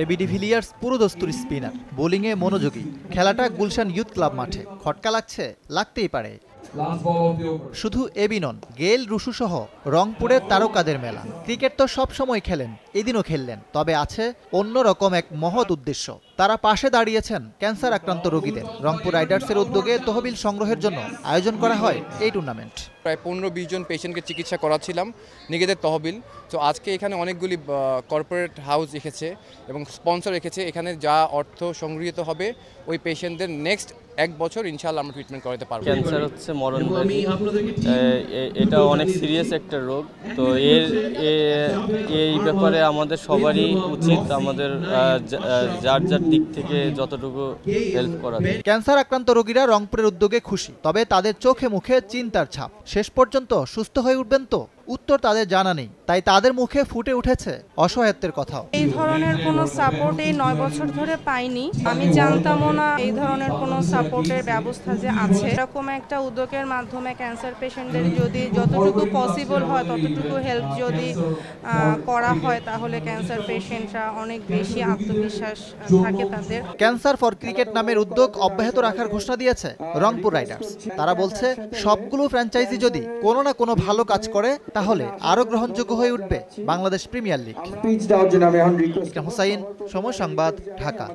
AB de Villiers পুরোদস্তুর spinner, বোলিংয়ে মনোযোগী। খেলাটা গুলশান ইউথ ক্লাব মাঠে। খটকা লাগছে, লাগতেই পারে। শুধু এবি নন, গেইল, রুশু সহ রংপুরের তারকাদের মেলা। ক্রিকেট তো সব সময় খেলেন, এদিনও খেললেন। তবে আছে অন্যরকম এক মহৎ উদ্দেশ্য। তারা পাশে দাঁড়িয়েছেন ক্যান্সার আক্রান্ত রোগীদের। রংপুর রাইডার্সের উদ্যোগে তহবিল সংগ্রহের জন্য আয়োজন করা হয় এই টুর্নামেন্ট। প্রায় 15-20 জন পেশেন্টকে চিকিৎসা করাচ্ছিলাম নিজেদের তহবিল। তো আজকে এখানে অনেকগুলি কর্পোরেট হাউস রেখেছে এবং স্পন্সর রেখেছে। এখানে যা অর্থ সংগৃহীত হবে ওই পেশেন্টদের নেক্সট 1 বছর ইনশাআল্লাহ আমরা ট্রিটমেন্ট করাতে পারবো। ক্যান্সার হচ্ছে মরণব্যাধি, এটা অনেক সিরিয়াস একটা রোগ। তো এই ব্যাপারে আমাদের সবারই উচিত আমাদের যার দিক থেকে যতটুকু হেল্প করা। ক্যান্সার আক্রান্ত রোগীরা রংপুরের উদ্যোগে খুশি, তবে তাদের চোখে মুখে চিন্তার ছাপ। শেষ পর্যন্ত সুস্থ হয়ে উঠবেন তো? উত্তর তাদের জানা নেই। তাই তাদের মুখে ফুটে উঠেছে অসহায়ত্বের কথাও। এই ধরনের কোনো সাপোর্ট এই 9 বছর ধরে পাইনি। আমি জানতামও না এই ধরনের কোনো সাপোর্টের ব্যবস্থা যে আছে। এরকম একটা উদ্যোগের মাধ্যমে ক্যান্সার পেশেন্টদের যদি যতটুকু পসিবল হয় ততটুকু হেল্প যদি করা হয়, তাহলে ক্যান্সার পেশেন্টরা অনেক বেশি আত্মবিশ্বাস থাকে তাদের। ক্যান্সার ফর ক্রিকেট নামের উদ্যোগ অব্যাহত রাখার ঘোষণা দিয়েছে রংপুর রাইডার্স। তারা বলছে, সবগুলো ফ্র্যাঞ্চাইজি যদি কোনো না কোনো ভালো কাজ করে তাহলে আরো গ্রহণযোগ্য হয়ে উঠবে বাংলাদেশ প্রিমিয়ার লিগ। ইকরাম হোসাইন, সময় সংবাদ, ঢাকা।